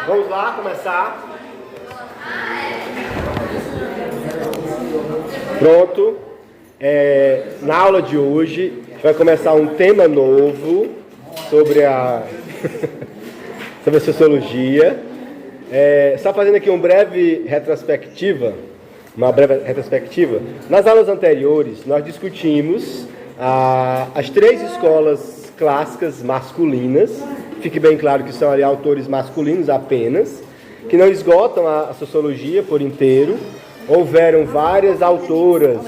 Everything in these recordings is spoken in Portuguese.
Vamos lá começar. Pronto. Na aula de hoje, a gente vai começar um tema novo sobre a sociologia. Só fazendo aqui uma breve retrospectiva. Nas aulas anteriores, nós discutimos as três escolas clássicas masculinas. Fique bem claro que são ali autores masculinos apenas, que não esgotam a sociologia por inteiro. Houveram várias autoras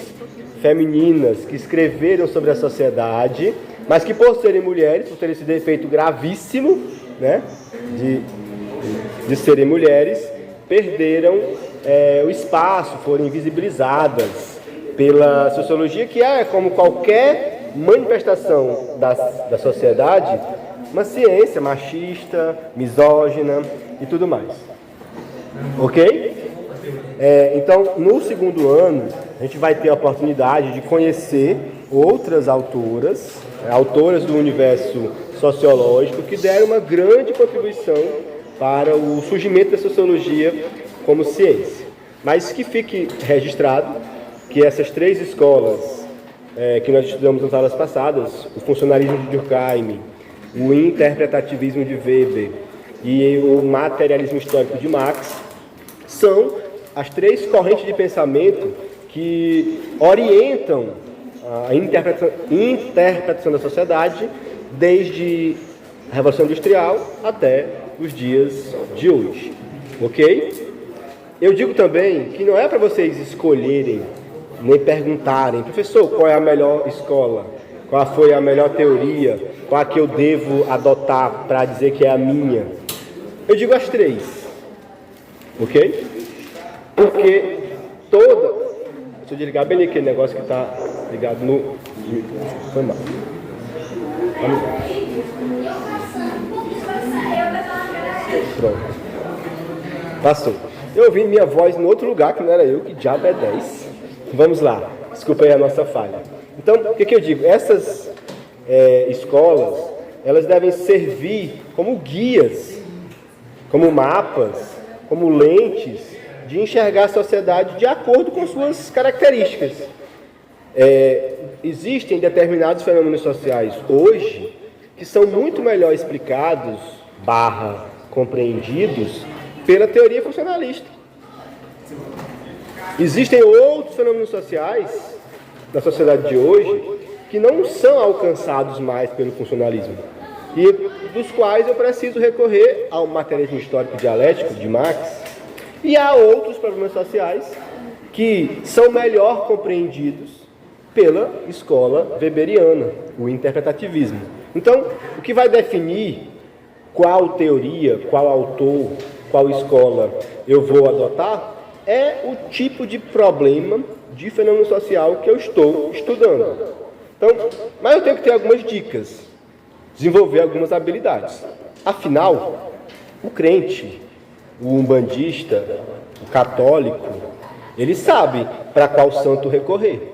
femininas que escreveram sobre a sociedade, mas que por serem mulheres, por terem esse defeito gravíssimo, né, de serem mulheres, perderam o espaço, foram invisibilizadas pela sociologia, que é, como qualquer manifestação da sociedade, uma ciência machista, misógina e tudo mais. Ok? Então, no segundo ano, a gente vai ter a oportunidade de conhecer outras autoras do universo sociológico, que deram uma grande contribuição para o surgimento da sociologia como ciência. Mas que fique registrado que essas três escolas que nós estudamos nas aulas passadas, o funcionalismo de Durkheim, o interpretativismo de Weber e o materialismo histórico de Marx, são as três correntes de pensamento que orientam a interpretação da sociedade desde a Revolução Industrial até os dias de hoje. Ok? Eu digo também que não é para vocês escolherem, nem perguntarem, professor, qual é a melhor escola? Qual foi a melhor teoria? Qual a que eu devo adotar para dizer que é a minha? Eu digo as três. Ok? Porque toda... Deixa eu desligar bem aquele negócio que está ligado no... Foi mal. Vamos lá. Pronto. Passou. Eu ouvi minha voz em outro lugar, que não era eu, que diabo é 10. Vamos lá. Desculpa aí a nossa falha. Então, o que eu digo? Essas escolas, elas devem servir como guias, como mapas, como lentes de enxergar a sociedade de acordo com suas características. Existem determinados fenômenos sociais hoje que são muito melhor explicados, compreendidos, pela teoria funcionalista. Existem outros fenômenos sociais na sociedade de hoje que não são alcançados mais pelo funcionalismo e dos quais eu preciso recorrer ao materialismo histórico dialético de Marx, e há outros problemas sociais que são melhor compreendidos pela escola weberiana, o interpretativismo. Então, o que vai definir qual teoria, qual autor, qual escola eu vou adotar é o tipo de problema de fenômeno social que eu estou estudando. Então, mas eu tenho que ter algumas dicas, desenvolver algumas habilidades. Afinal, o crente, o umbandista, o católico, ele sabe para qual santo recorrer,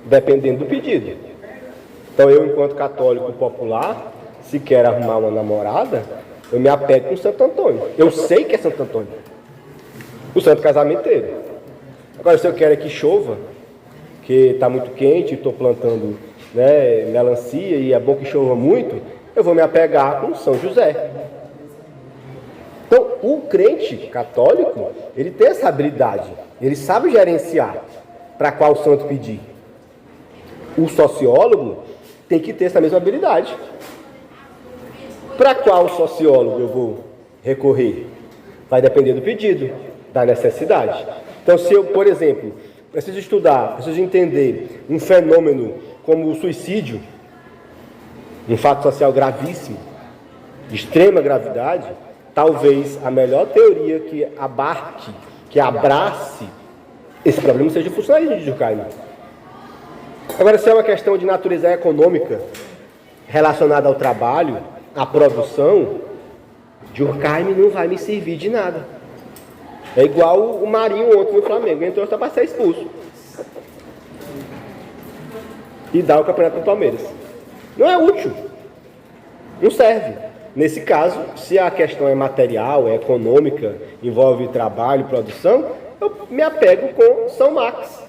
dependendo do pedido. Então, eu, enquanto católico popular, se quero arrumar uma namorada, eu me apego com Santo Antônio. Eu sei que é Santo Antônio, o santo casamenteiro. Agora, se eu quero é que chova, que está muito quente, estou plantando melancia e é bom que chova muito, eu vou me apegar com São José. Então, o crente católico, ele tem essa habilidade, ele sabe gerenciar para qual santo pedir. O sociólogo tem que ter essa mesma habilidade. Para qual sociólogo eu vou recorrer? Vai depender do pedido, da necessidade. Então, se eu, por exemplo, preciso estudar, preciso entender um fenômeno como o suicídio, um fato social gravíssimo, de extrema gravidade, talvez a melhor teoria que abarque, que abrace esse problema seja o funcionalismo de Durkheim. Agora, se é uma questão de natureza econômica relacionada ao trabalho, à produção, Durkheim não vai me servir de nada. É igual o Marinho ontem no Flamengo, entrou só para ser expulso e dá o campeonato do Palmeiras. Não é útil, não serve. Nesse caso, se a questão é material, é econômica, envolve trabalho, produção, eu me apego com São Max.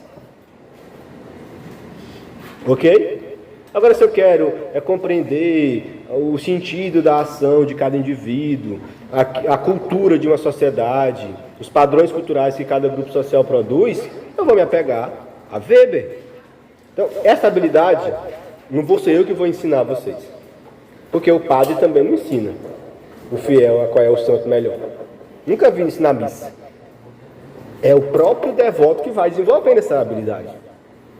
Ok? Agora, se eu quero compreender o sentido da ação de cada indivíduo, a cultura de uma sociedade, os padrões culturais que cada grupo social produz, eu vou me apegar a Weber. Então, essa habilidade, não vou ser eu que vou ensinar a vocês. Porque o padre também não ensina o fiel a qual é o santo melhor. Nunca vi isso na missa. É o próprio devoto que vai desenvolvendo essa habilidade.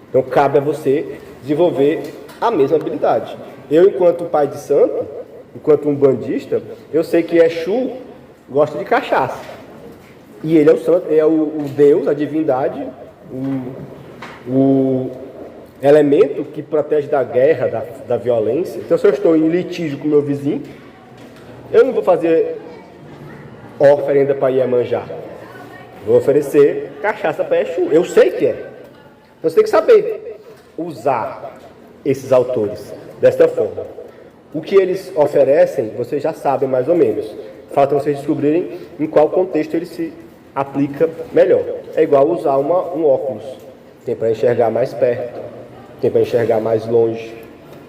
Então, cabe a você desenvolver a mesma habilidade. Eu, enquanto pai de santo, enquanto um bandista, eu sei que Exu gosta de cachaça. E ele é o santo, é o Deus, a divindade, o elemento que protege da guerra, da violência. Então, se eu estou em litígio com meu vizinho, eu não vou fazer oferenda para Iemanjá. Vou oferecer cachaça para Exu. Eu sei que é. Então, você tem que saber usar esses autores desta forma. O que eles oferecem, vocês já sabem mais ou menos. Falta vocês descobrirem em qual contexto ele se aplica melhor. É igual usar um óculos. Tem para enxergar mais perto, tem para enxergar mais longe,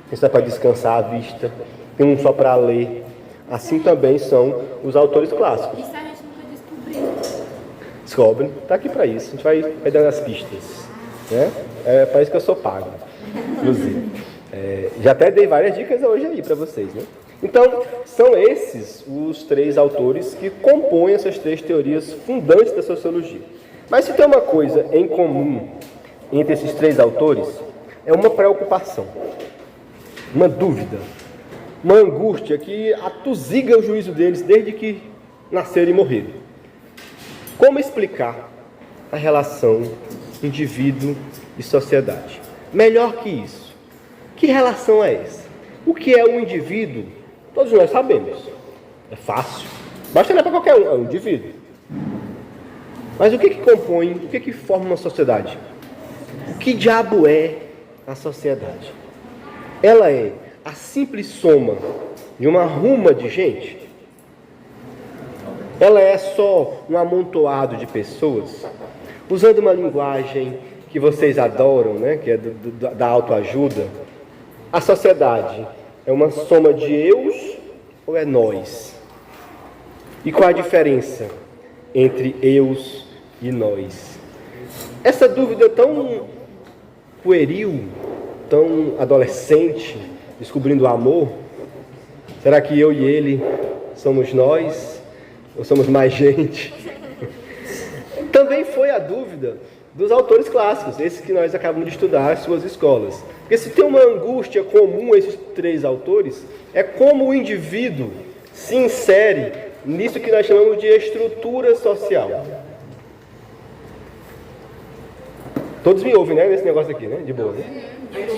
tem para descansar a vista, tem um só para ler. Assim também são os autores clássicos. Isso a gente nunca descobriu. Descobre, está aqui para isso. A gente vai dando as pistas. Né? É para isso que eu sou pago, inclusive. Já até dei várias dicas hoje aí para vocês. Né? Então, são esses os três autores que compõem essas três teorias fundantes da sociologia. Mas se tem uma coisa em comum entre esses três autores, é uma preocupação, uma dúvida, uma angústia que atusiga o juízo deles desde que nasceram e morreram. Como explicar a relação indivíduo e sociedade? Melhor que isso, que relação é essa? O que é um indivíduo? Todos nós sabemos. É fácil. Basta olhar para qualquer um. É um indivíduo. Mas o que compõe, o que forma uma sociedade? O que diabo é a sociedade? Ela é a simples soma de uma ruma de gente? Ela é só um amontoado de pessoas? Usando uma linguagem que vocês adoram, né? Que é da autoajuda, a sociedade é uma soma de eus ou é nós? E qual a diferença entre eus e nós? Essa dúvida tão pueril, tão adolescente, descobrindo o amor, será que eu e ele somos nós? Ou somos mais gente? Também foi a dúvida dos autores clássicos, esses que nós acabamos de estudar em suas escolas. Porque se tem uma angústia comum a esses três autores, é como o indivíduo se insere nisso que nós chamamos de estrutura social. Todos me ouvem, né, nesse negócio aqui, né? De boa, né? Tá me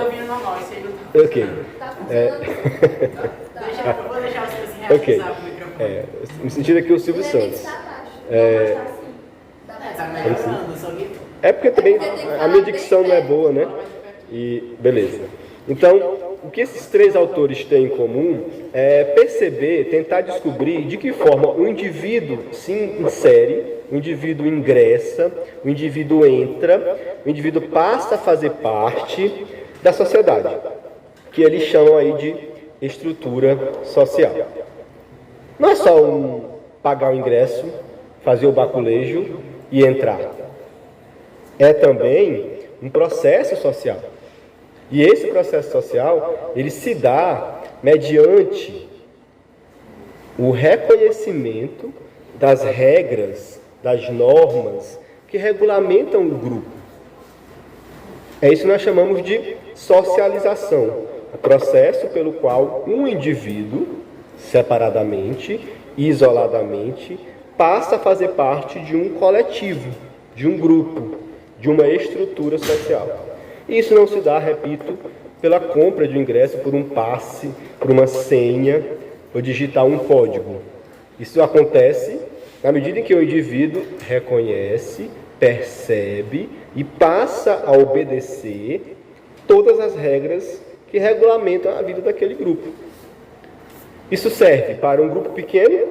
ouvindo normal, isso aí não tá. Ok. Vou deixar vocês se Ok. realizar o microfone. Me sentindo aqui o Silvio Santos. Tá melhorando, só que... É porque também a minha dicção não é boa, né? E beleza. Então, o que esses três autores têm em comum é perceber, tentar descobrir de que forma o indivíduo se insere, o indivíduo ingressa, o indivíduo entra, o indivíduo passa a fazer parte da sociedade, que eles chamam aí de estrutura social. Não é só pagar o ingresso, fazer o baculejo e entrar. É também um processo social. E esse processo social, ele se dá mediante o reconhecimento das regras, das normas que regulamentam o grupo. É isso que nós chamamos de socialização. O processo pelo qual um indivíduo, separadamente, isoladamente, passa a fazer parte de um coletivo, de um grupo, de uma estrutura social. E isso não se dá, repito, pela compra de ingresso, por um passe, por uma senha, ou digitar um código. Isso acontece na medida em que o indivíduo reconhece, percebe e passa a obedecer todas as regras que regulamentam a vida daquele grupo. Isso serve para um grupo pequeno,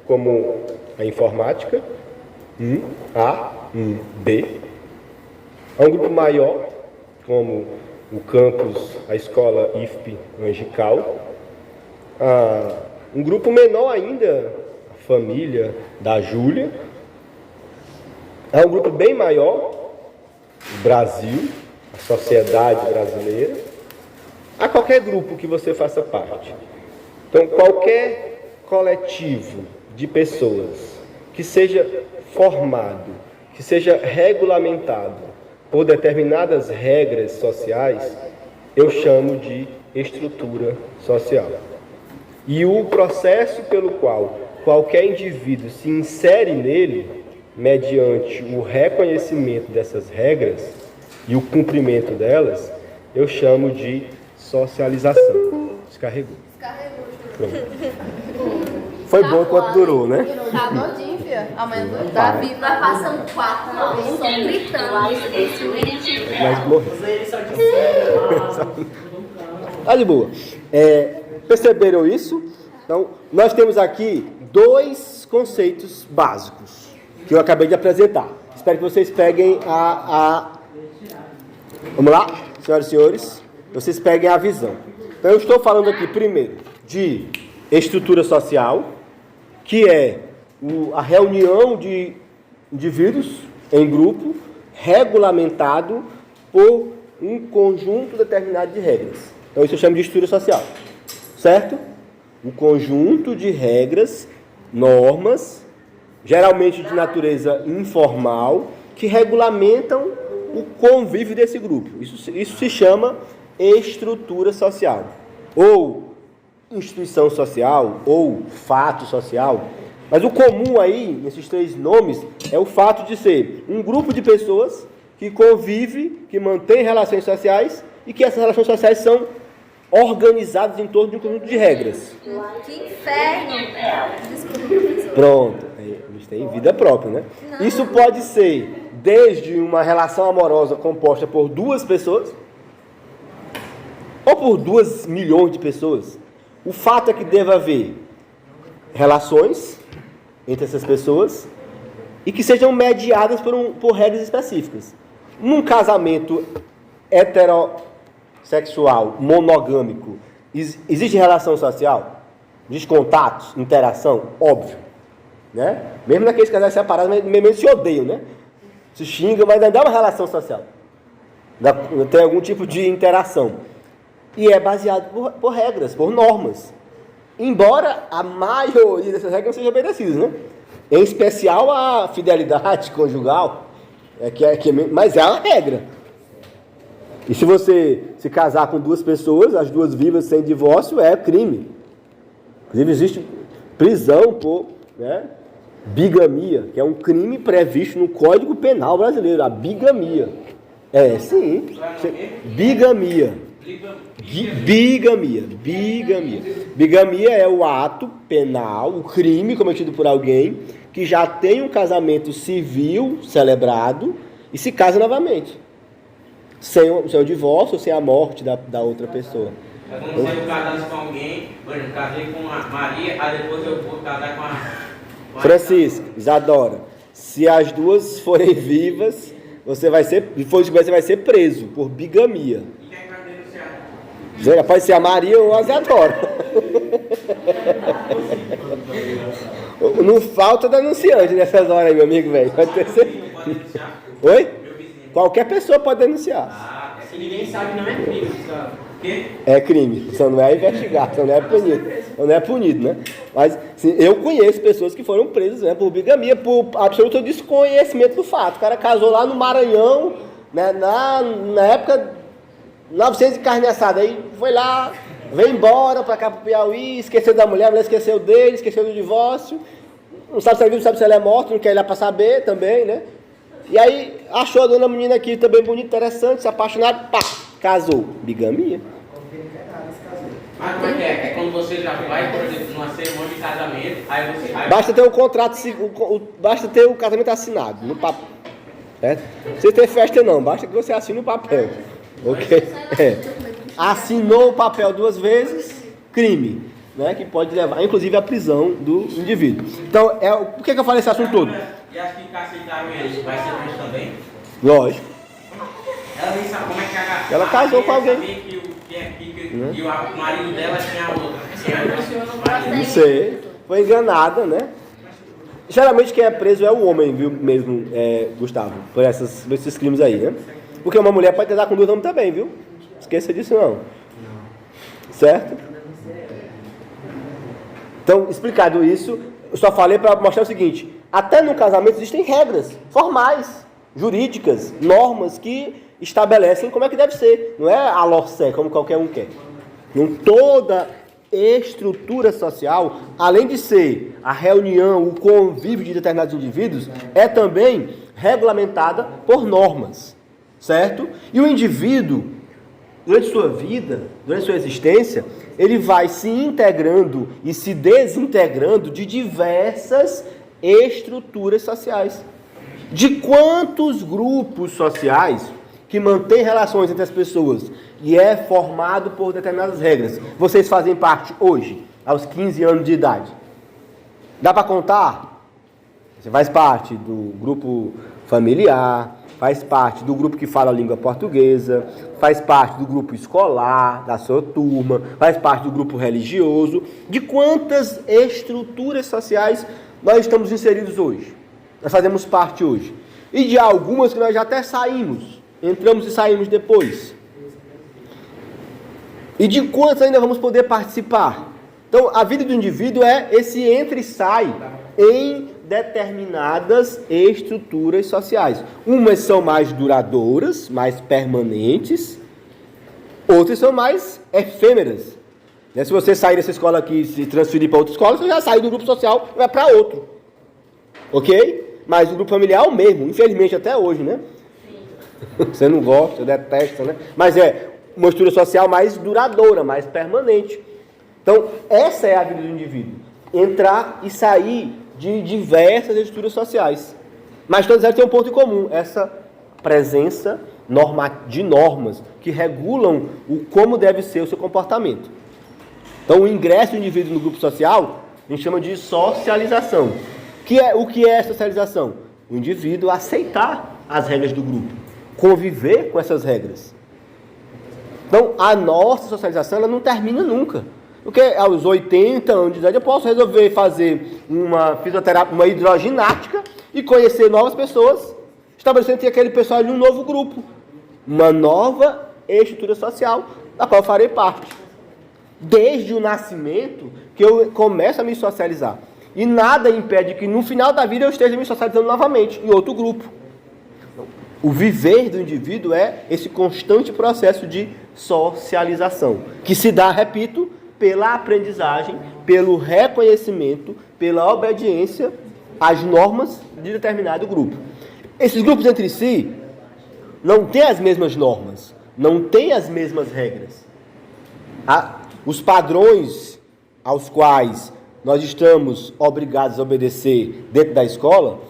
como a informática, A, B. A um grupo maior, como o campus, a escola IFP Angical. A um grupo menor ainda, a família da Júlia. A um grupo bem maior, o Brasil, a sociedade brasileira. A qualquer grupo que você faça parte. Então, qualquer coletivo de pessoas que seja formado, que seja regulamentado por determinadas regras sociais, eu chamo de estrutura social. E o processo pelo qual qualquer indivíduo se insere nele, mediante o reconhecimento dessas regras e o cumprimento delas, eu chamo de socialização. Descarregou. Foi bom enquanto durou, né? Tá doidinho, filha. Amanhã Davi vai passando 4 horas só gritando. Mas morreu. Ele só disse. Tá de boa. Perceberam isso? Então, nós temos aqui 2 conceitos básicos que eu acabei de apresentar. Espero que vocês peguem Vamos lá, senhoras e senhores? Vocês peguem a visão. Então, eu estou falando aqui primeiro de estrutura social, que é a reunião de indivíduos em grupo, regulamentado por um conjunto determinado de regras. Então, isso eu chamo de estrutura social. Certo? Um conjunto de regras, normas, geralmente de natureza informal, que regulamentam o convívio desse grupo. Isso se chama estrutura social. Ou instituição social, ou fato social. Mas o comum aí, nesses 3 nomes, é o fato de ser um grupo de pessoas que convive, que mantém relações sociais e que essas relações sociais são organizadas em torno de um conjunto de regras. Que inferno! Desculpa. Pronto. Eles têm vida própria, né? Não. Isso pode ser desde uma relação amorosa composta por 2 pessoas ou por 2 milhões de pessoas. O fato é que deve haver relações entre essas pessoas e que sejam mediadas por regras específicas. Num casamento heterossexual, monogâmico, existe relação social? Existe contatos, interação? Óbvio. Né? Mesmo naqueles casais separados, mesmo se odeiam, né? Se xingam, mas ainda dá uma relação social. Tem algum tipo de interação. E é baseado por regras, por normas. Embora a maioria dessas regras não sejam obedecidas, né? Em especial a fidelidade conjugal, mas é uma regra. E se você se casar com 2 pessoas, as 2 vivas sem divórcio, é crime. Inclusive existe prisão por bigamia, que é um crime previsto no Código Penal brasileiro, a bigamia. Sim. Bigamia. Bigamia é o ato penal, o crime cometido por alguém que já tem um casamento civil celebrado e se casa novamente. Sem o divórcio, sem a morte da outra pessoa. É como se eu casasse com alguém, eu casei com a Maria, aí depois eu vou casar com a Francisca, Isadora. Se as 2 forem vivas, você vai ser preso por bigamia. E quem vai denunciar? Pode ser a Maria ou a Isadora. Não falta denunciante nessas horas aí, meu amigo, velho. Pode ter certeza. Pode denunciar? Oi? Qualquer pessoa pode denunciar. Se ninguém sabe, não é crime, sabe? Quê? É crime, só não é investigado, só não é punido. Só não é punido, né? Mas assim, eu conheço pessoas que foram presas, né, por bigamia, por absoluto desconhecimento do fato. O cara casou lá no Maranhão, né, na época 900 de carne assada, aí foi lá, veio embora pra cá pro Piauí, esqueceu da mulher, a mulher esqueceu dele, esqueceu do divórcio, não sabe se é vivo, não sabe se ela é morta, não quer ir lá pra saber também, né? E aí achou a dona menina aqui também bonita, interessante, se apaixonado, pá, casou. Bigamia. Mas como é que é? É quando você já vai, por exemplo, numa cerimônia de casamento, aí você... Basta ter o contrato, basta ter o casamento assinado no papel. Certo? Não precisa ter festa não, basta que você assine o papel. Ok? Assinou o papel 2 vezes, crime. né, que pode levar, inclusive, à prisão do indivíduo. Então, por que eu falei esse assunto todo? E as que aceitaram ele, vai ser preso também? Lógico. Ela nem sabe como é que Ela casou com alguém. Sabia que o marido dela tinha outra. Não sei. Foi enganada, né? Geralmente quem é preso é o homem, viu, mesmo, Gustavo, por esses crimes aí, né? Porque uma mulher pode casar com duas homens também, viu? Esqueça disso não. Certo? Então, explicado isso, eu só falei para mostrar o seguinte: até no casamento existem regras formais, jurídicas, normas que estabelecem como é que deve ser. Não é a lorcé, como qualquer um quer. Não toda estrutura social, além de ser a reunião, o convívio de determinados indivíduos, é também regulamentada por normas, certo? E o indivíduo, durante sua vida, durante sua existência, ele vai se integrando e se desintegrando de diversas estruturas sociais. De quantos grupos sociais que mantêm relações entre as pessoas e é formado por determinadas regras vocês fazem parte hoje, aos 15 anos de idade? Dá para contar? Você faz parte do grupo familiar, faz parte do grupo que fala a língua portuguesa, faz parte do grupo escolar, da sua turma, faz parte do grupo religioso. De quantas estruturas sociais nós estamos inseridos hoje? Nós fazemos parte hoje. E de algumas que nós já até saímos, entramos e saímos depois. E de quantas ainda vamos poder participar? Então, a vida do indivíduo é esse entra e sai em determinadas estruturas sociais. Umas são mais duradouras, mais permanentes, outras são mais efêmeras. Se você sair dessa escola aqui e se transferir para outra escola, você já sai do grupo social e vai para outro. Ok? Mas o grupo familiar é o mesmo, infelizmente até hoje, né? Você não gosta, detesta, né? Mas é uma estrutura social mais duradoura, mais permanente. Então, essa é a vida do indivíduo. Entrar e sair de diversas estruturas sociais. Mas todas elas têm um ponto em comum, essa presença de normas que regulam como deve ser o seu comportamento. Então, o ingresso do indivíduo no grupo social, a gente chama de socialização. O que é socialização? O indivíduo aceitar as regras do grupo, conviver com essas regras. Então, a nossa socialização ela não termina nunca. Porque aos 80 anos de idade eu posso resolver fazer uma fisioterapia, uma hidroginática e conhecer novas pessoas, estabelecendo aquele pessoal em um novo grupo, uma nova estrutura social da qual eu farei parte. Desde o nascimento que eu começo a me socializar. E nada impede que no final da vida eu esteja me socializando novamente em outro grupo. O viver do indivíduo é esse constante processo de socialização, que se dá, repito, pela aprendizagem, pelo reconhecimento, pela obediência às normas de determinado grupo. Esses grupos entre si não têm as mesmas normas, não têm as mesmas regras. Os padrões aos quais nós estamos obrigados a obedecer dentro da escola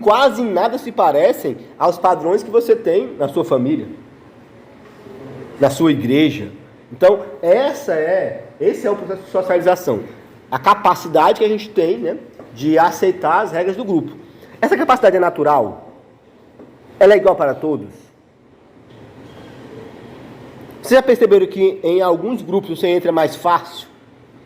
quase em nada se parecem aos padrões que você tem na sua família, na sua igreja. Então, esse é o processo de socialização. A capacidade que a gente tem, né, de aceitar as regras do grupo. Essa capacidade é natural? Ela é igual para todos? Vocês já perceberam que em alguns grupos você entra mais fácil?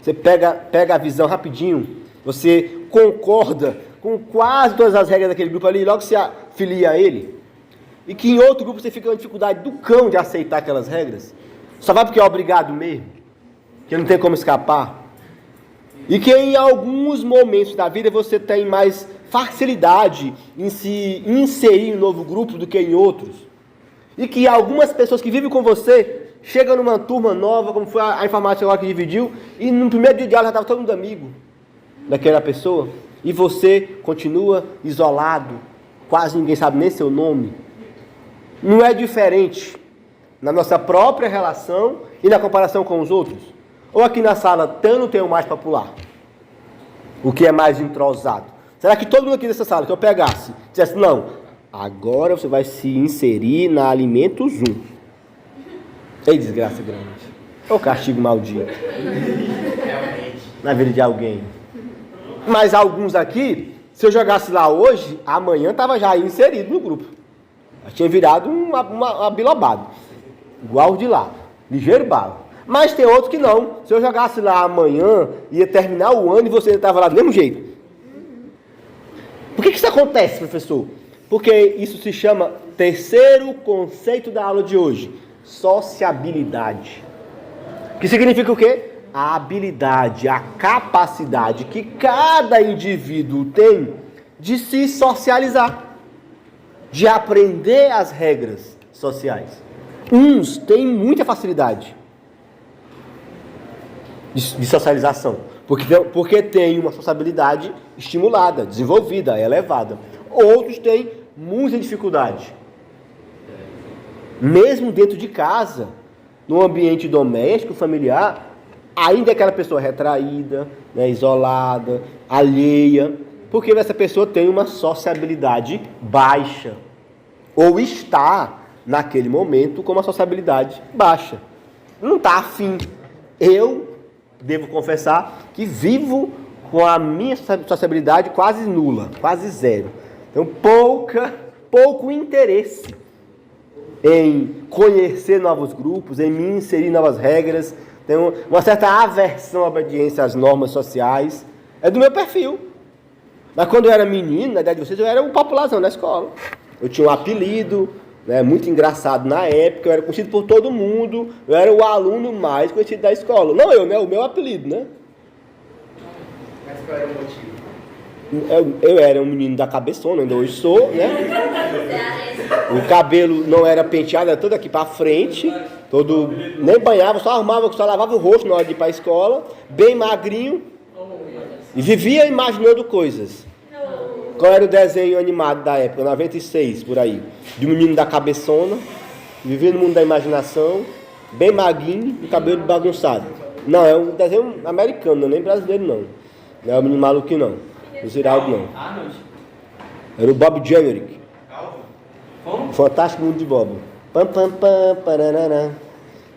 Você pega a visão rapidinho, você concorda com quase todas as regras daquele grupo ali, logo se afilia a ele. E que em outro grupo você fica com a dificuldade do cão de aceitar aquelas regras. Só vai porque é obrigado mesmo, que não tem como escapar. E que em alguns momentos da vida você tem mais facilidade em se inserir em um novo grupo do que em outros. E que algumas pessoas que vivem com você chegam numa turma nova, como foi a informação lá que dividiu, e no primeiro dia de aula já estava todo mundo amigo daquela pessoa. E você continua isolado, quase ninguém sabe nem seu nome. Não é diferente na nossa própria relação e na comparação com os outros? Ou aqui na sala, não tem o mais popular? O que é mais entrosado? Será que todo mundo aqui nessa sala que eu pegasse, dissesse, não, agora você vai se inserir na Alimentos 1. Ei, desgraça grande. Ô castigo maldito. na vida de alguém. Mas alguns aqui, se eu jogasse lá hoje, amanhã estava já inserido no grupo. Já tinha virado uma bilobado. Igual o de lá. Ligeiro bala. Mas tem outros que não. Se eu jogasse lá amanhã, ia terminar o ano e você estava lá do mesmo jeito. Por que isso acontece, professor? Porque isso se chama terceiro conceito da aula de hoje. Sociabilidade. Que significa o quê? A habilidade, a capacidade que cada indivíduo tem de se socializar, de aprender as regras sociais. Uns têm muita facilidade de socialização, porque tem uma sociabilidade estimulada, desenvolvida, elevada. Outros têm muita dificuldade. Mesmo dentro de casa, no ambiente doméstico, familiar, ainda aquela pessoa retraída, né, isolada, alheia, porque essa pessoa tem uma sociabilidade baixa, ou está, naquele momento, com uma sociabilidade baixa. Não está afim. Eu devo confessar que vivo com a minha sociabilidade quase nula, quase zero. Então, pouco interesse em conhecer novos grupos, em me inserir em novas regras. Tenho uma certa aversão à obediência às normas sociais. É do meu perfil. Mas quando eu era menino, na idade de vocês, eu era um popularzão na escola. Eu tinha um apelido, né, muito engraçado na época, eu era conhecido por todo mundo, eu era o aluno mais conhecido da escola. Não eu, né? O meu apelido, né? Mas qual era o motivo? Eu era um menino da cabeçona, ainda hoje sou, né? O cabelo não era penteado, era todo aqui pra frente, todo, nem banhava, só arrumava, só lavava o rosto na hora de ir pra escola, bem magrinho, e vivia imaginando coisas. Qual era o desenho animado da época, 96, por aí? De um menino da cabeçona, vivia no mundo da imaginação, bem magrinho e cabelo bagunçado. Não, é um desenho americano, não é nem brasileiro não. Não é o menino maluquinho não, o Ziraldo não. Era o Bob Jenerick. Fantástico Mundo de Bob. Pam, pam, pam, pararará.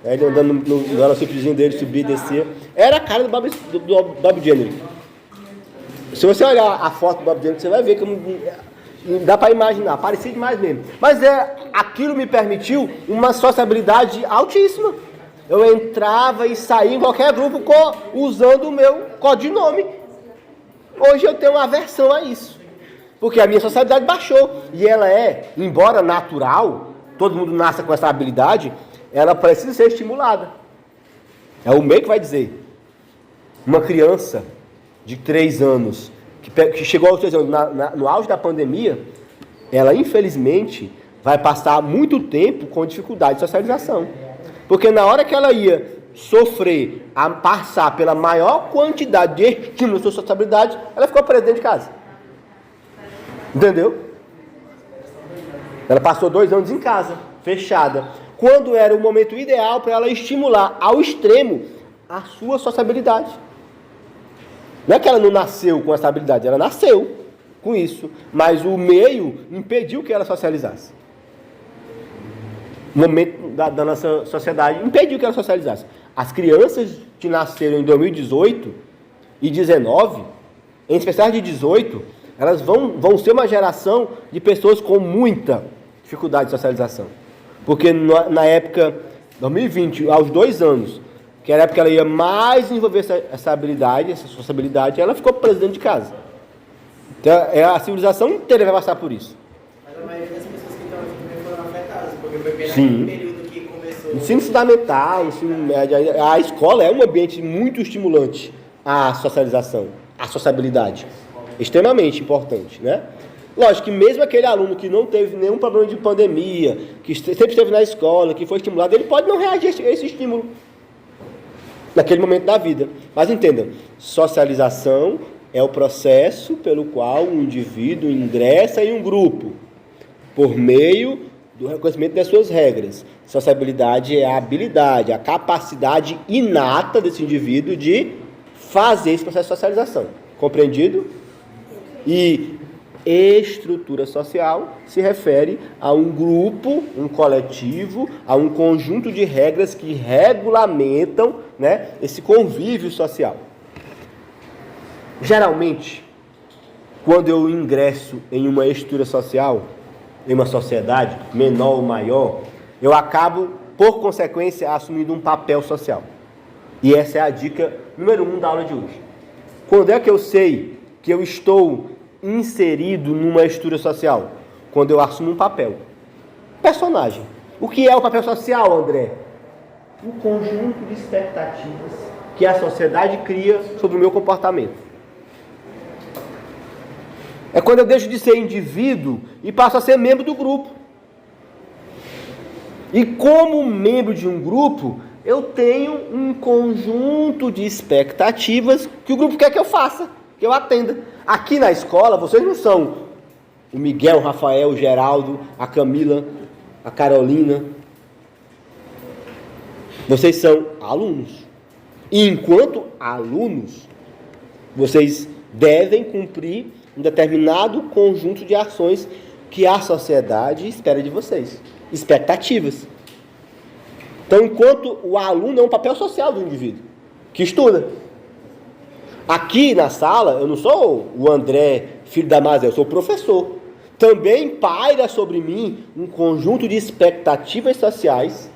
Aí ele andando no velocípedozinho dele, subia e descia. Era a cara do Bob Jenerick. Se você olhar a foto do Bob Jenerick, você vai ver que dá para imaginar, parecia demais mesmo. Mas aquilo me permitiu uma sociabilidade altíssima. Eu entrava e saía em qualquer grupo usando o meu codinome. Hoje eu tenho uma aversão a isso. Porque a minha sociabilidade baixou. E ela embora natural, todo mundo nasce com essa habilidade, ela precisa ser estimulada. É o meio que vai dizer. Uma criança de 3 anos, que chegou aos 3 anos no auge da pandemia, ela infelizmente vai passar muito tempo com dificuldade de socialização. Porque na hora que ela ia sofrer, a passar pela maior quantidade de estímulo da sua sociabilidade, ela ficou presa dentro de casa. Entendeu? Ela passou 2 anos em casa, fechada. Quando era o momento ideal para ela estimular ao extremo a sua sociabilidade. Não é que ela não nasceu com essa habilidade, ela nasceu com isso. Mas o meio impediu que ela socializasse. O momento da nossa sociedade impediu que ela socializasse. As crianças que nasceram em 2018 e 19, em especial de 18, elas vão ser uma geração de pessoas com muita dificuldade de socialização. Porque na época, 2020, aos 2 anos, que era a época que ela ia mais desenvolver essa habilidade, essa sociabilidade, ela ficou presa dentro de casa. Então, a civilização inteira vai passar por isso. Mas a maioria das pessoas que estão aqui também foram afetadas, porque foi bem Sim. naquele período que começou... Ensino fundamental, ensino médio, a escola é um ambiente muito estimulante à socialização, à sociabilidade. Extremamente importante, né? Lógico que mesmo aquele aluno que não teve nenhum problema de pandemia, que sempre esteve na escola, que foi estimulado, ele pode não reagir a esse estímulo naquele momento da vida. Mas entendam, socialização é o processo pelo qual um indivíduo ingressa em um grupo, por meio do reconhecimento das suas regras. Sociabilidade é a habilidade, a capacidade inata desse indivíduo de fazer esse processo de socialização. Compreendido? E estrutura social se refere a um grupo, um coletivo, a um conjunto de regras que regulamentam, né, esse convívio social. Geralmente, quando eu ingresso em uma estrutura social, em uma sociedade, menor ou maior, eu acabo, por consequência, assumindo um papel social. E essa é a dica número 1 da aula de hoje. Quando é que eu sei que eu estou inserido numa estrutura social? Quando eu assumo um papel. Personagem. O que é o papel social, André? Um conjunto de expectativas que a sociedade cria sobre o meu comportamento. É quando eu deixo de ser indivíduo e passo a ser membro do grupo. E como membro de um grupo, eu tenho um conjunto de expectativas que o grupo quer que eu faça, que eu atenda. Aqui na escola, vocês não são o Miguel, o Rafael, o Geraldo, a Camila, a Carolina. Vocês são alunos. E enquanto alunos, vocês devem cumprir um determinado conjunto de ações que a sociedade espera de vocês. Expectativas. Então, enquanto o aluno é um papel social do indivíduo, que estuda. Aqui na sala, eu não sou o André, filho da Mazel, eu sou o professor. Também paira sobre mim um conjunto de expectativas sociais,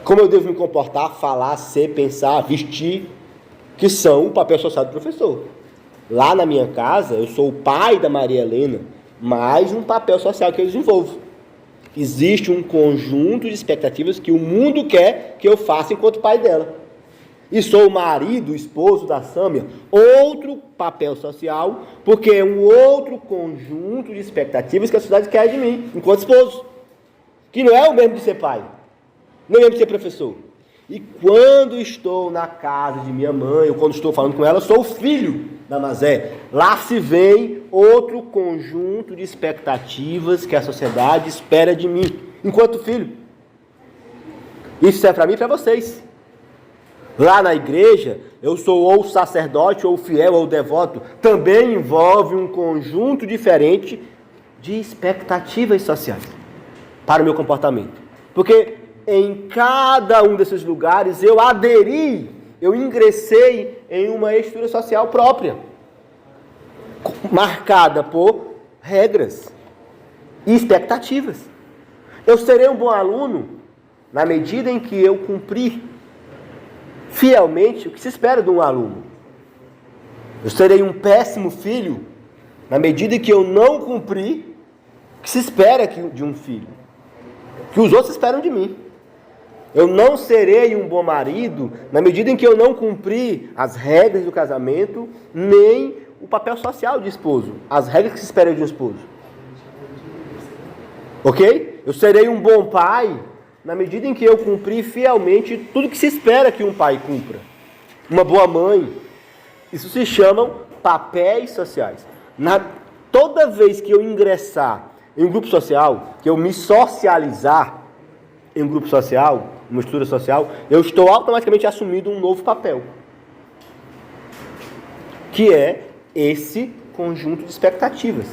como eu devo me comportar, falar, ser, pensar, vestir, que são o papel social do professor. Lá na minha casa, eu sou o pai da Maria Helena, mais um papel social que eu desenvolvo. Existe um conjunto de expectativas que o mundo quer que eu faça enquanto pai dela. E sou o marido, o esposo da Sâmia, outro papel social, porque é um outro conjunto de expectativas que a sociedade quer de mim, enquanto esposo. Que não é o mesmo de ser pai, nem é o mesmo de ser professor. E quando estou na casa de minha mãe, ou quando estou falando com ela, sou o filho da Mazé. Lá se vem outro conjunto de expectativas que a sociedade espera de mim, enquanto filho. Isso serve para mim e para vocês. Lá na igreja, eu sou ou sacerdote, ou fiel, ou devoto. Também envolve um conjunto diferente de expectativas sociais para o meu comportamento. Porque em cada um desses lugares eu aderi, eu ingressei em uma estrutura social própria, marcada por regras e expectativas. Eu serei um bom aluno na medida em que eu cumprir fielmente o que se espera de um aluno. Eu serei um péssimo filho na medida em que eu não cumprir o que se espera de um filho, que os outros esperam de mim. Eu não serei um bom marido na medida em que eu não cumprir as regras do casamento, nem o papel social de esposo, as regras que se esperam de um esposo. Ok? Eu serei um bom pai na medida em que eu cumprir fielmente tudo que se espera que um pai cumpra. Uma boa mãe. Isso se chamam papéis sociais. Toda vez que eu ingressar em um grupo social, que eu me socializar em um grupo social, uma estrutura social, eu estou automaticamente assumindo um novo papel, que é esse conjunto de expectativas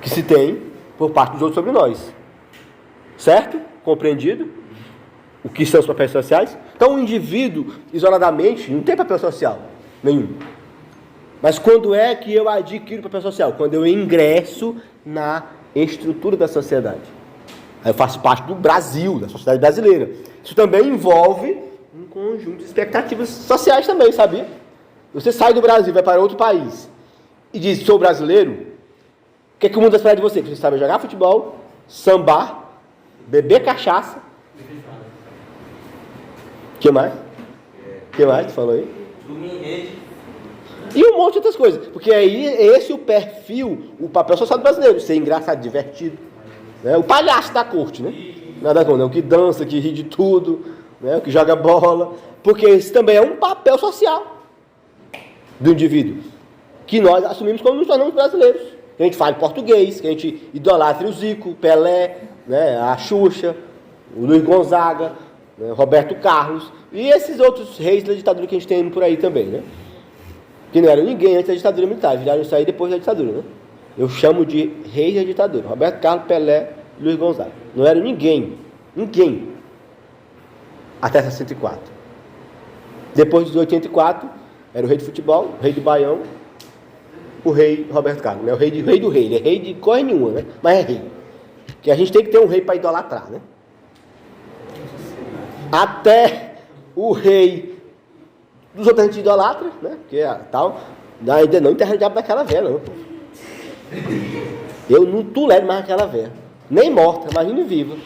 que se tem por parte dos outros sobre nós. Certo? Compreendido? O que são os papéis sociais? Então, o indivíduo, isoladamente, não tem papel social nenhum. Mas quando é que eu adquiro papel social? Quando eu ingresso na estrutura da sociedade. Eu faço parte do Brasil, da sociedade brasileira. Isso também envolve um conjunto de expectativas sociais também, sabia? Você sai do Brasil, vai para outro país e diz, sou brasileiro, o que é que o mundo espera de você? Que você sabe jogar futebol, sambar, beber cachaça. O que mais? O que mais tu falou aí? Dormir em rede. E um monte de outras coisas. Porque aí esse é o perfil, o papel social do brasileiro. Ser engraçado, divertido. Né? O palhaço da corte, né? Nada contra, o que dança, que ri de tudo, né? O que joga bola. Porque esse também é um papel social do indivíduo. Que nós assumimos quando nos tornamos brasileiros. Que a gente fale português, que a gente idolatre o Zico, o Pelé, né? A Xuxa, o Luiz Gonzaga, né? Roberto Carlos. E esses outros reis da ditadura que a gente tem por aí também, né? Que não eram ninguém antes da ditadura militar, viraram isso aí depois da ditadura, né? Eu chamo de reis da ditadura. Roberto Carlos, Pelé, Luiz Gonzaga. Não eram ninguém. Até 64. Depois de 84, Era o rei de futebol, o rei do Baião, o rei Roberto Carlos, né? O rei do rei, ele é rei de coisa nenhuma, né? Mas é rei. Porque a gente tem que ter um rei para idolatrar, né? Até o rei dos outros a gente idolatra, né? Porque tal, ainda não enterra o diabo daquela velha, não. Eu não tolero mais aquela velha. Nem morta, imagina viva.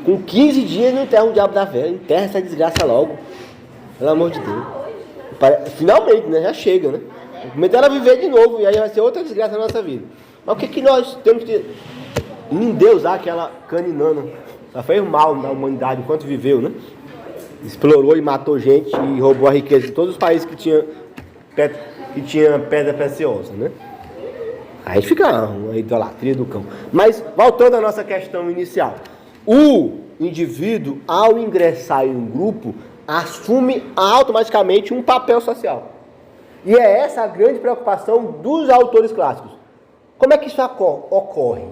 Com 15 dias não enterra o diabo da velha, enterra essa desgraça logo. Pelo amor de Deus. Finalmente, né? Já chega, né? Cometer ela viver de novo, e aí vai ser outra desgraça na nossa vida. Mas o que nós temos que endeusar aquela caninana? Ela fez mal na humanidade enquanto viveu, né? Explorou e matou gente e roubou a riqueza de todos os países que tinha pedra preciosa, né? Aí fica uma idolatria do cão. Mas, voltando à nossa questão inicial. O indivíduo, ao ingressar em um grupo, assume automaticamente um papel social. E é essa a grande preocupação dos autores clássicos. Como é que isso ocorre?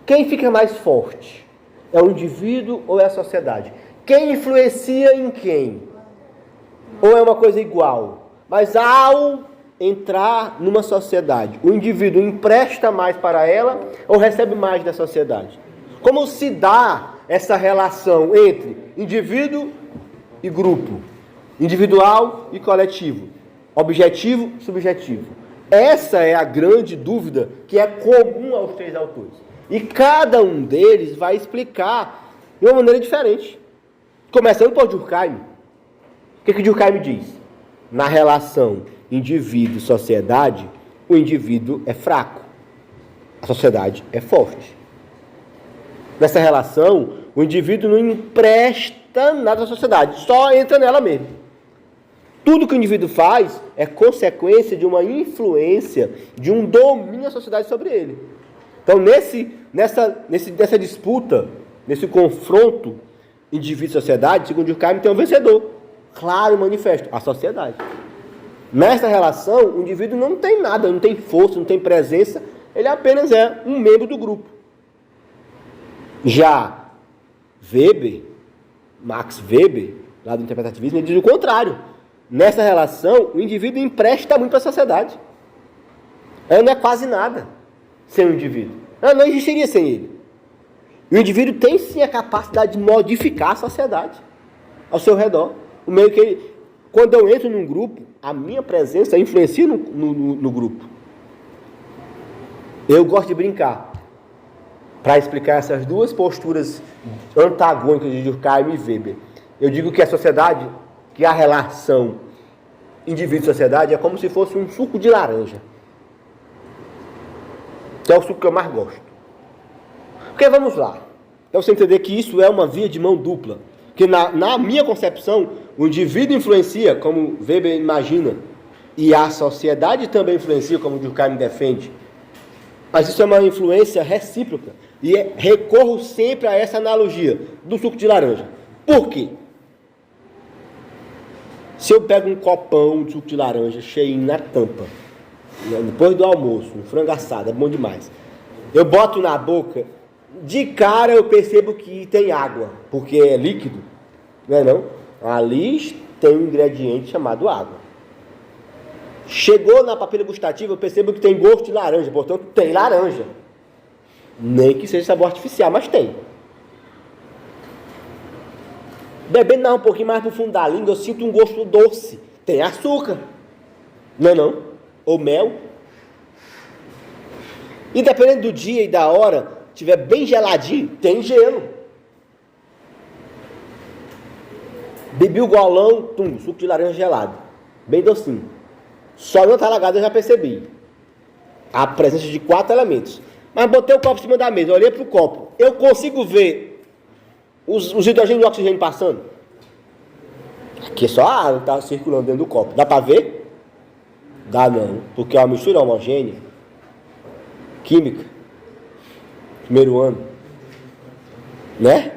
Quem fica mais forte? É o indivíduo ou é a sociedade? Quem influencia em quem? Ou é uma coisa igual? Mas ao entrar numa sociedade, o indivíduo empresta mais para ela ou recebe mais da sociedade? Como se dá essa relação entre indivíduo e grupo, individual e coletivo, objetivo e subjetivo? Essa é a grande dúvida que é comum aos três autores. E cada um deles vai explicar de uma maneira diferente. Começando por Durkheim. O que Durkheim diz? Na relação indivíduo-sociedade, o indivíduo é fraco, a sociedade é forte. Nessa relação, o indivíduo não empresta nada à sociedade, só entra nela mesmo. Tudo que o indivíduo faz é consequência de uma influência, de um domínio da sociedade sobre ele. Então, nessa disputa, nesse confronto indivíduo-sociedade, segundo Durkheim, tem um vencedor, claro e manifesto, a sociedade. Nessa relação, o indivíduo não tem nada, não tem força, não tem presença, ele apenas é um membro do grupo. Já Max Weber, lá do interpretativismo, ele diz o contrário. Nessa relação, o indivíduo empresta muito para a sociedade. Ela não é quase nada sem o indivíduo. Ela não existiria sem ele. E o indivíduo tem sim a capacidade de modificar a sociedade ao seu redor. O meio que ele, quando eu entro num grupo, a minha presença influencia no grupo. Eu gosto de brincar para explicar essas duas posturas antagônicas de Durkheim e Weber. Eu digo que a sociedade, que a relação indivíduo-sociedade é como se fosse um suco de laranja. Que é o suco que eu mais gosto. Porque vamos lá. Então você entender que isso é uma via de mão dupla. Que na minha concepção, o indivíduo influencia, como Weber imagina, e a sociedade também influencia, como Durkheim defende. Mas isso é uma influência recíproca. E recorro sempre a essa analogia do suco de laranja. Por quê? Se eu pego um copão de suco de laranja cheinho na tampa, depois do almoço, um frango assado, é bom demais. Eu boto na boca, de cara eu percebo que tem água, porque é líquido, não é não? Ali tem um ingrediente chamado água. Chegou na papila gustativa, eu percebo que tem gosto de laranja, portanto tem laranja. Nem que seja sabor artificial, mas tem. Bebendo um pouquinho mais pro fundo da língua, eu sinto um gosto doce. Tem açúcar. Não é não? Ou mel. E dependendo do dia e da hora, tiver bem geladinho, tem gelo. Bebi o golão, suco de laranja gelado. Bem docinho. Só na talagada eu já percebi a presença de 4 elementos. Mas botei o copo em cima da mesa, olhei para o copo. Eu consigo ver os hidrogênios e o oxigênio passando? Aqui é só a água que está circulando dentro do copo. Dá para ver? Dá não, porque é uma mistura homogênea. Química. Primeiro ano. Né?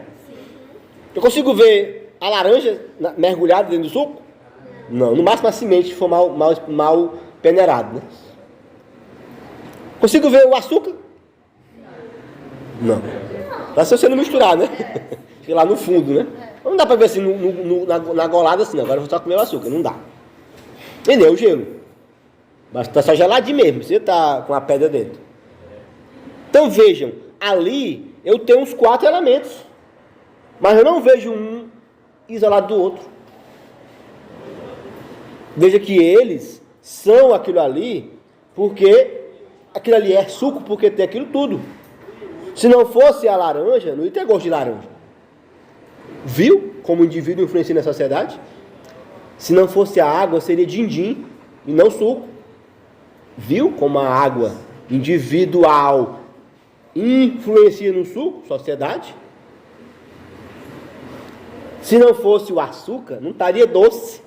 Eu consigo ver a laranja mergulhada dentro do suco? Não, no máximo a semente se for mal peneirado, né? Consigo ver o açúcar? Não. Só se você não misturar, né? Fica lá no fundo, né? Não dá pra ver assim na golada assim, agora eu vou só comer o açúcar, não dá. E nem o gelo. Mas está só geladinho mesmo, você está com a pedra dentro. Então vejam, ali eu tenho uns 4 elementos. Mas eu não vejo um isolado do outro. Veja que eles são aquilo ali, porque aquilo ali é suco, porque tem aquilo tudo. Se não fosse a laranja, não ia ter gosto de laranja. Viu como o indivíduo influencia na sociedade? Se não fosse a água, seria din-din e não suco. Viu como a água individual influencia no suco, sociedade? Se não fosse o açúcar, não estaria doce.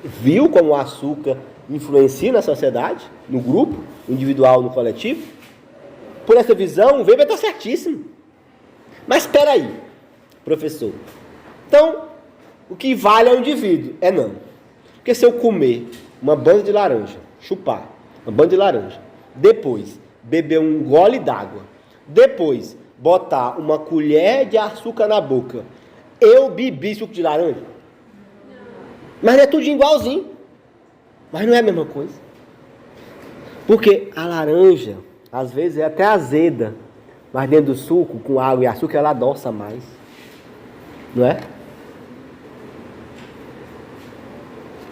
Viu como o açúcar influencia na sociedade, no grupo, no individual, no coletivo? Por essa visão, o Weber está certíssimo. Mas espera aí, professor. Então, o que vale é o indivíduo? É não. Porque se eu comer uma banda de laranja, chupar uma banda de laranja, depois beber um gole d'água, depois botar uma colher de açúcar na boca, eu bebi suco de laranja? Mas não é tudo igualzinho. Mas não é a mesma coisa. Porque a laranja, às vezes, é até azeda. Mas dentro do suco, com água e açúcar, ela adoça mais. Não é?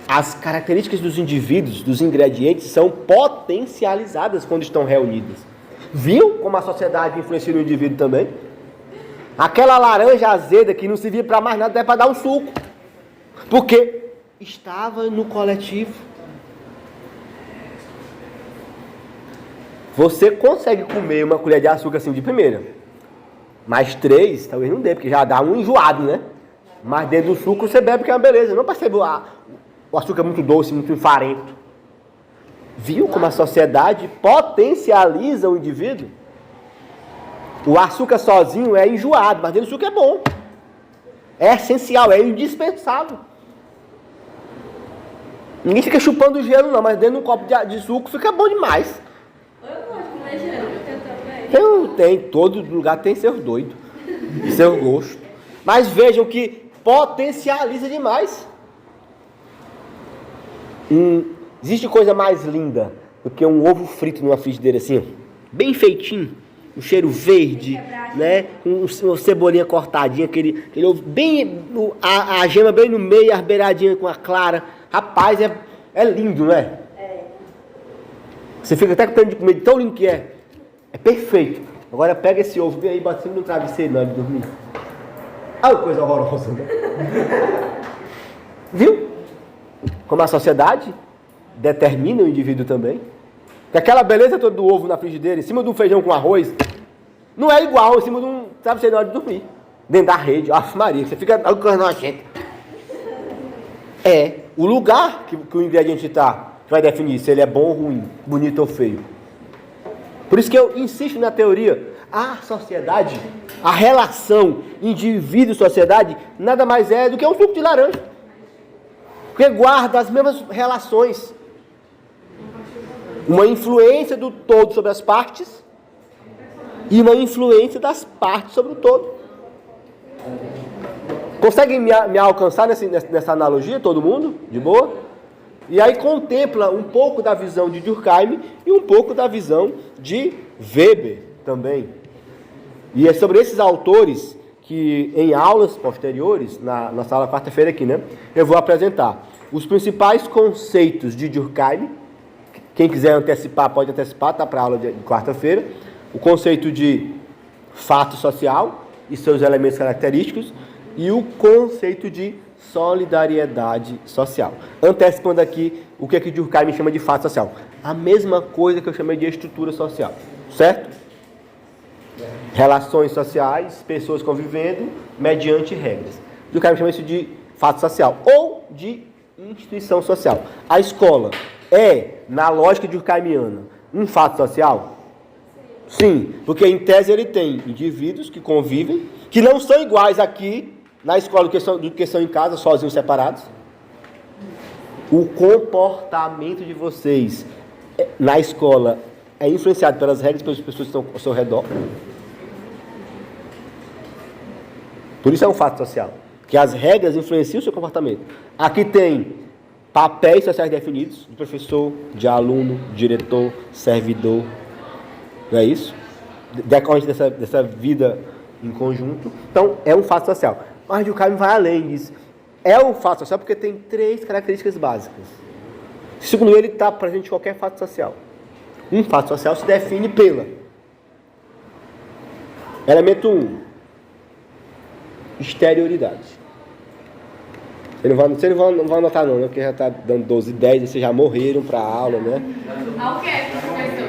As características dos indivíduos, dos ingredientes, são potencializadas quando estão reunidas. Viu como a sociedade influencia no indivíduo também? Aquela laranja azeda que não servia para mais nada, é para dar um suco. Porque estava no coletivo. Você consegue comer uma colher de açúcar assim de primeira. Mais 3, talvez não dê, porque já dá um enjoado, né? Mas dentro do suco você bebe, que é uma beleza. Não percebe o açúcar muito doce, muito enfarento. Viu como a sociedade potencializa o indivíduo? O açúcar sozinho é enjoado, mas dentro do suco é bom. É essencial, é indispensável. Ninguém fica chupando gelo não, mas dentro de um copo de suco fica bom demais. Eu gosto de comer gelo, eu também. Tem, todo lugar tem seu doido, seu gosto. Mas vejam que potencializa demais. Existe coisa mais linda do que um ovo frito numa frigideira assim, bem feitinho, um cheiro verde, né? Com uma cebolinha cortadinha, aquele ovo bem, a gema bem no meio, as beiradinhas com a clara. Rapaz, é lindo, não é? É. Você fica até com pena de comer de tão lindo que é. É perfeito. Agora pega esse ovo bem aí e bota sempre no travesseiro na hora de dormir. Ah, coisa horrorosa, né? Viu? Como a sociedade determina o indivíduo também. Que aquela beleza toda do ovo na frigideira, em cima de um feijão com arroz, não é igual em cima de um travesseiro na hora de dormir. Dentro da rede, Ave Maria, você fica alcançando a gente. É o lugar que o ingrediente está, que vai definir se ele é bom ou ruim, bonito ou feio. Por isso que eu insisto na teoria, a sociedade, a relação indivíduo-sociedade, nada mais é do que um suco de laranja. Porque guarda as mesmas relações. Uma influência do todo sobre as partes e uma influência das partes sobre o todo. Conseguem me alcançar nessa analogia, todo mundo? De boa? E aí contempla um pouco da visão de Durkheim e um pouco da visão de Weber também. E é sobre esses autores que em aulas posteriores, na sala quarta-feira aqui, né, eu vou apresentar os principais conceitos de Durkheim. Quem quiser antecipar, pode antecipar, tá, para a aula de quarta-feira. O conceito de fato social e seus elementos característicos e o conceito de solidariedade social. Antecipando aqui o que Durkheim chama de fato social. A mesma coisa que eu chamei de estrutura social, certo? Relações sociais, pessoas convivendo mediante regras. Durkheim chama isso de fato social ou de instituição social. A escola é, na lógica durkheimiana, um fato social? Sim, porque em tese ele tem indivíduos que convivem, que não são iguais aqui na escola do que são em casa, sozinhos, separados. O comportamento de vocês na escola é influenciado pelas regras, pelas pessoas que estão ao seu redor. Por isso é um fato social, que as regras influenciam o seu comportamento. Aqui tem papéis sociais definidos, de professor, de aluno, diretor, servidor, não é isso? Decorrente dessa vida em conjunto. Então, é um fato social. Mas o Durkheim vai além disso. É um fato social porque tem 3 características básicas. Segundo ele, está presente em qualquer fato social. Um fato social se define pela. Elemento 1. Exterioridade. Você não vai anotar não, né? Porque já está dando 12 e 10, vocês já morreram para a aula, né? Ao que, professor?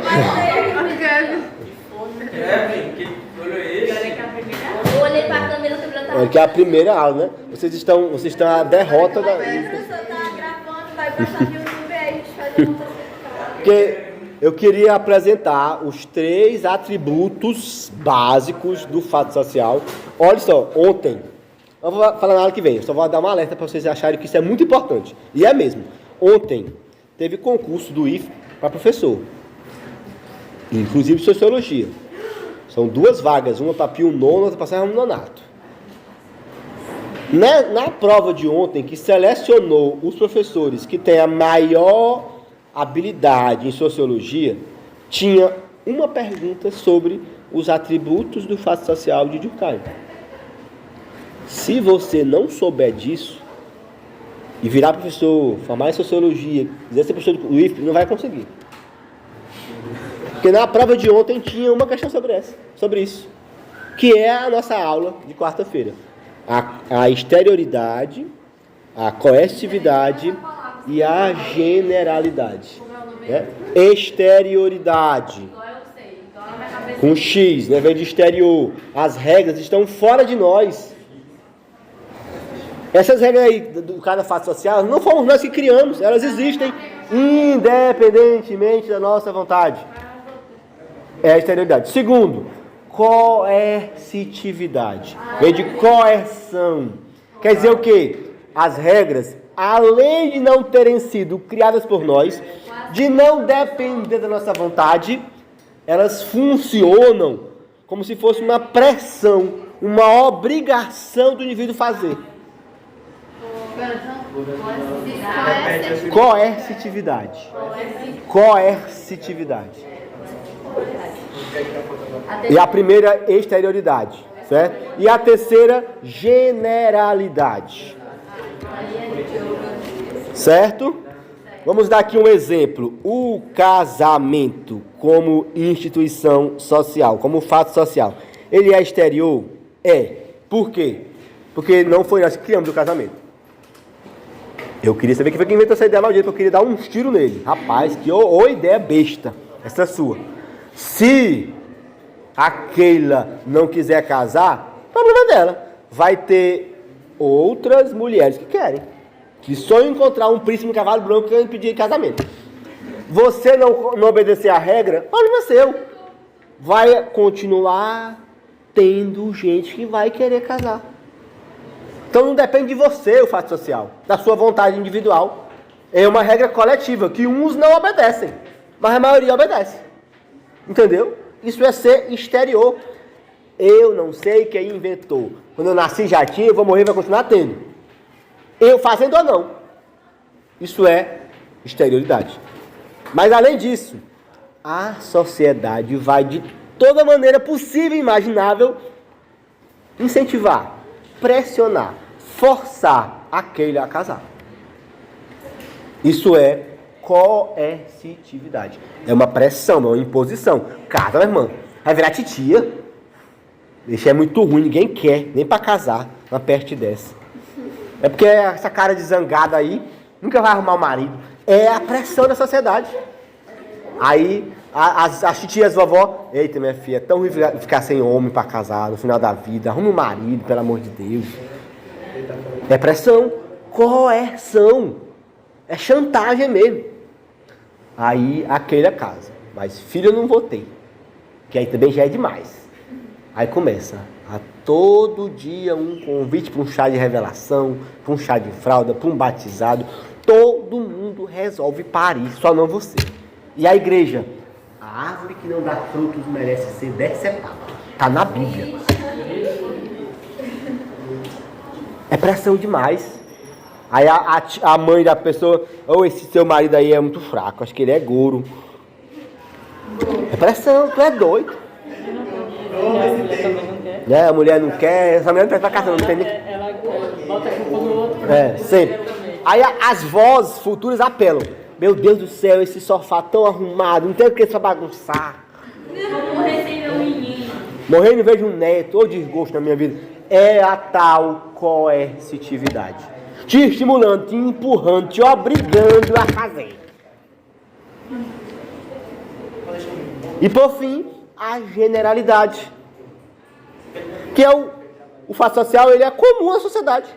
Que olho é esse? Eu olhei para a câmera, o cabelo tá... É que é a primeira aula, né? Vocês estão a derrota da... O professor tá gravando, vai passar no YouTube aí, a gente faz a votação. Porque eu queria apresentar os 3 atributos básicos do fato social. Olha só, ontem, eu vou falar na aula que vem, eu só vou dar uma alerta para vocês acharem que isso é muito importante. E é mesmo. Ontem teve concurso do IF para professor, inclusive sociologia. São 2 vagas, uma para Pio Nono, outra para Serra Nonato. Na prova de ontem, que selecionou os professores que têm a maior habilidade em sociologia, tinha uma pergunta sobre os atributos do fato social de Durkheim. Se você não souber disso e virar professor, formar em sociologia, quiser ser professor do IF, não vai conseguir. Porque na prova de ontem tinha uma questão sobre isso, que é a nossa aula de quarta-feira. A exterioridade, a coercitividade e a generalidade. Né? Exterioridade. Com X, né? Vem de exterior. As regras estão fora de nós. Essas regras aí do cada fato social não fomos nós que criamos, elas existem independentemente da nossa vontade. É a exterioridade. Segundo, coercitividade. Vem de coerção. Quer dizer o quê? As regras, além de não terem sido criadas por nós, de não depender da nossa vontade, elas funcionam como se fosse uma pressão, uma obrigação do indivíduo fazer. Coercitividade. Coercitividade. E a primeira, exterioridade, certo? E a terceira, generalidade. Certo? Vamos dar aqui um exemplo. O casamento como instituição social, como fato social. Ele é exterior? É. Por quê? Porque não foi nós que criamos o casamento. Eu queria saber quem foi que inventou essa ideia maldita, porque eu queria dar uns tiros nele. Rapaz, que ô ideia besta. Essa é sua. Se a Keila não quiser casar, problema dela. Vai ter outras mulheres que querem. Que só encontrar um príncipe no cavalo branco que pedir casamento. Você não obedecer a regra, problema seu. Vai continuar tendo gente que vai querer casar. Então não depende de você o fato social, da sua vontade individual. É uma regra coletiva, que uns não obedecem, mas a maioria obedece. Entendeu? Isso é ser exterior. Eu não sei quem inventou. Quando eu nasci já tinha, eu vou morrer e vai continuar tendo. Eu fazendo ou não. Isso é exterioridade. Mas além disso, a sociedade vai de toda maneira possível e imaginável incentivar, pressionar, forçar aquele a casar. Isso é coercitividade. É uma pressão, é uma imposição. Casa, minha irmã, vai virar titia. Isso é muito ruim, ninguém quer, nem para casar, uma peste dessa. É porque essa cara de zangada aí nunca vai arrumar o marido. É a pressão da sociedade. Aí as titias vovó, eita minha filha, é tão ruim ficar sem homem para casar no final da vida. Arrume um marido, pelo amor de Deus. É pressão, coerção. É chantagem mesmo. Aí aquele casa. Mas filho eu não vou ter. Que aí também já é demais. Aí começa a todo dia um convite para um chá de revelação, para um chá de fralda, para um batizado. Todo mundo resolve parir, só não você. E a igreja? A árvore que não dá frutos merece ser decepada. Está na Bíblia. É pressão demais. Aí a mãe da pessoa, esse seu marido aí é muito fraco, acho que ele é gouro. É pressão, tu é doido. A mulher não quer, essa mulher não traz pra casa, não tem nem. Ela bota a culpa no outro. Sempre. Aí as vozes futuras apelam. Meu Deus do céu, esse sofá tão arrumado, não tem o que só bagunçar. Vou morrer sem meu menino. Morrer e não vejo um neto, ou desgosto na minha vida. É a tal coercitividade. Te estimulando, te empurrando, te obrigando a fazer. E por fim, a generalidade. Que é o fato social, ele é comum à sociedade.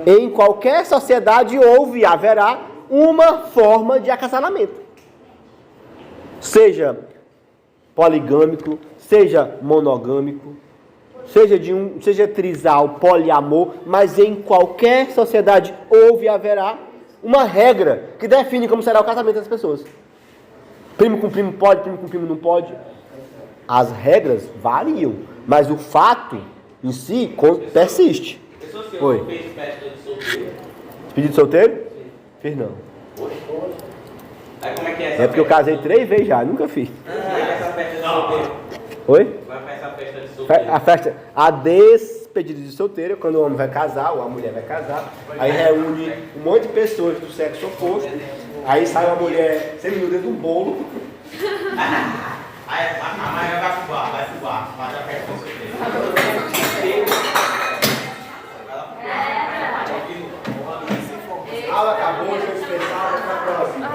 Em qualquer sociedade houve e haverá uma forma de acasalamento. Seja poligâmico, seja monogâmico, seja trisal, poliamor, mas em qualquer sociedade houve e haverá uma regra que define como será o casamento das pessoas. Primo com primo pode, primo com primo não pode. As regras variam, mas o fato em si persiste. Oi. Fez festa de solteiro? Pedido de solteiro? Fiz não. Aí como é que é essa É porque eu casei 3 vezes já, nunca fiz. Como é que é essa festa de solteiro? Oi? Vai pra essa festa de solteiro. A despedida de solteiro é quando o homem vai casar, ou a mulher vai casar, aí reúne um monte de pessoas do sexo oposto, aí sai uma mulher semi-nuda de um bolo. Aí a Maria vai fumar, faz a festa de solteiro. A aula acabou, deixa eu dispensar, vou pra próxima.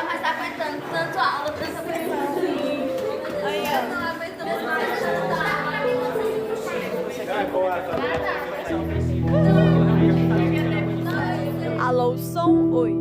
Mas tá aguentando tanto a aula, tanta pergunta. Aí, ó. Não aguentamos mais. Alô, som, oi.